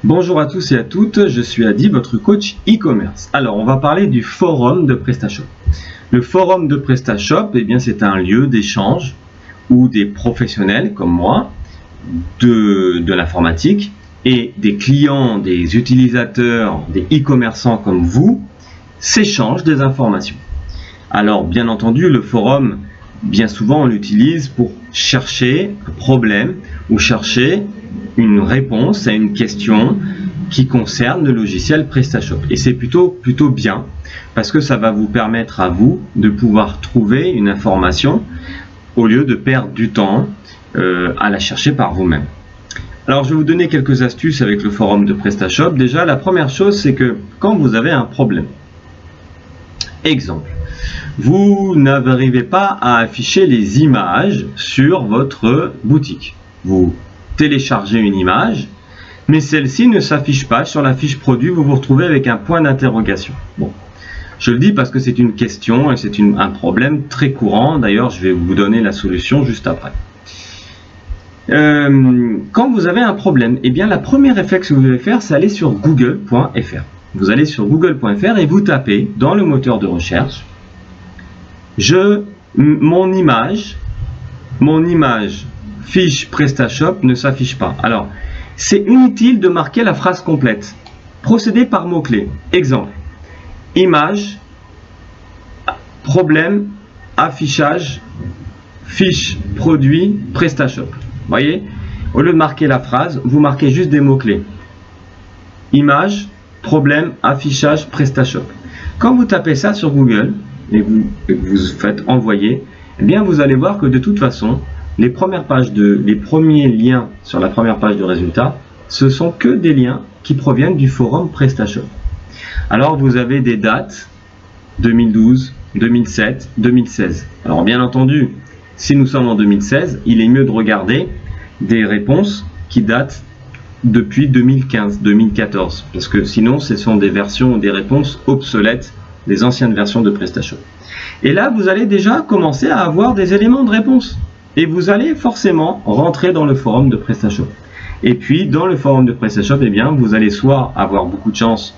Bonjour à tous et à toutes, je suis Adi, votre coach e-commerce. Alors, on va parler du forum de PrestaShop. Le forum de PrestaShop, eh bien, c'est un lieu d'échange où des professionnels comme moi de l'informatique et des clients, des utilisateurs, des e-commerçants comme vous s'échangent des informations. Alors, bien entendu, le forum, bien souvent, on l'utilise pour chercher un problème ou chercher une réponse à une question qui concerne le logiciel PrestaShop. Et c'est plutôt bien parce que ça va vous permettre à vous de pouvoir trouver une information au lieu de perdre du temps à la chercher par vous-même. Alors, je vais vous donner quelques astuces avec le forum de PrestaShop. Déjà, la première chose, c'est que quand vous avez un problème, exemple, vous n'arrivez pas à afficher les images sur votre boutique. Vous téléchargez une image, mais celle-ci ne s'affiche pas sur la fiche produit, vous vous retrouvez avec un point d'interrogation. Bon, je le dis parce que c'est une question et c'est un problème très courant. D'ailleurs, je vais vous donner la solution juste après. Quand vous avez un problème, eh bien, la première réflexe que vous devez faire, c'est aller sur google.fr. Vous allez sur google.fr et vous tapez dans le moteur de recherche mon image fiche PrestaShop ne s'affiche pas. Alors, c'est inutile de marquer la phrase complète. Procédez par mots-clés. Exemple, image, problème, affichage, fiche, produit, PrestaShop. Voyez, au lieu de marquer la phrase, vous marquez juste des mots-clés. Image, problème, affichage, PrestaShop. Quand vous tapez ça sur Google et vous faites envoyer, eh bien vous allez voir que de toute façon, les premiers liens sur la première page de résultat, ce sont que des liens qui proviennent du forum PrestaShop. Alors vous avez des dates 2012, 2007, 2016. Alors bien entendu, si nous sommes en 2016, il est mieux de regarder des réponses qui datent depuis 2015, 2014, parce que sinon ce sont des versions ou des réponses obsolètes des anciennes versions de PrestaShop. Et là, vous allez déjà commencer à avoir des éléments de réponse. Et vous allez forcément rentrer dans le forum de PrestaShop. Et puis, dans le forum de PrestaShop, eh bien, vous allez soit avoir beaucoup de chance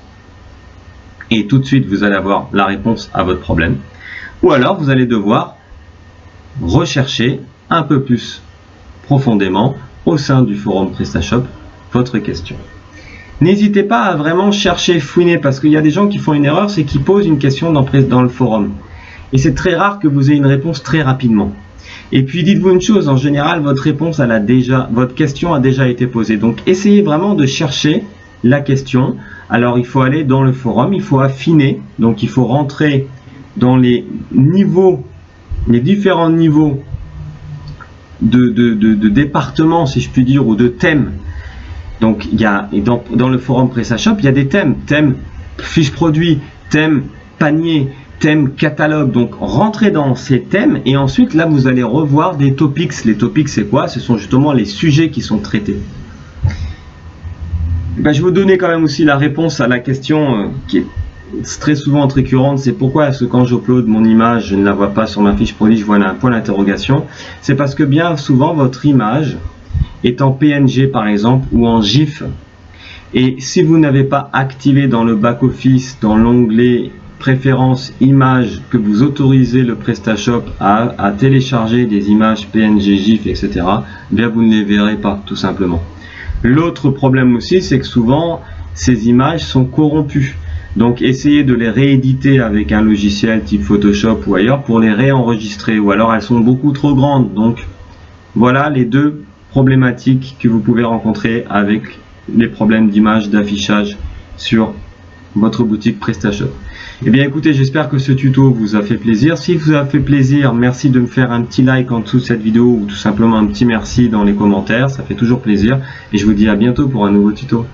et tout de suite, vous allez avoir la réponse à votre problème. Ou alors, vous allez devoir rechercher un peu plus profondément au sein du forum PrestaShop votre question. N'hésitez pas à vraiment chercher, fouiner, parce qu'il y a des gens qui font une erreur, c'est qu'ils posent une question dans le forum. Et c'est très rare que vous ayez une réponse très rapidement. Et puis dites-vous une chose, en général, votre question a déjà été posée. Donc essayez vraiment de chercher la question. Alors il faut aller dans le forum, il faut affiner, donc il faut rentrer dans les différents niveaux de départements, si je puis dire, ou de thèmes. Donc dans le forum PrestaShop, il y a des thèmes, fiche produit, thème panier, thème catalogue. Donc rentrez dans ces thèmes et ensuite là vous allez revoir des topics. Les topics, c'est quoi? Ce sont justement les sujets qui sont traités. Je vais vous donner quand même aussi la réponse à la question qui est très souvent récurrente, c'est pourquoi est-ce que quand j'upload mon image, je ne la vois pas sur ma fiche produit, je vois un point d'interrogation. C'est parce que bien souvent votre image est en PNG par exemple ou en GIF. Et si vous n'avez pas activé dans le back-office, dans l'onglet préférences images, que vous autorisez le PrestaShop à télécharger des images PNG, GIF, etc., bien vous ne les verrez pas tout simplement. L'autre problème aussi, c'est que souvent ces images sont corrompues. Donc essayez de les rééditer avec un logiciel type Photoshop ou ailleurs pour les réenregistrer, ou alors elles sont beaucoup trop grandes. Donc voilà les deux problématiques que vous pouvez rencontrer avec les problèmes d'image, d'affichage sur votre boutique PrestaShop. Eh bien écoutez, j'espère que ce tuto vous a fait plaisir. S'il vous a fait plaisir, merci de me faire un petit like en dessous de cette vidéo ou tout simplement un petit merci dans les commentaires, ça fait toujours plaisir. Et je vous dis à bientôt pour un nouveau tuto.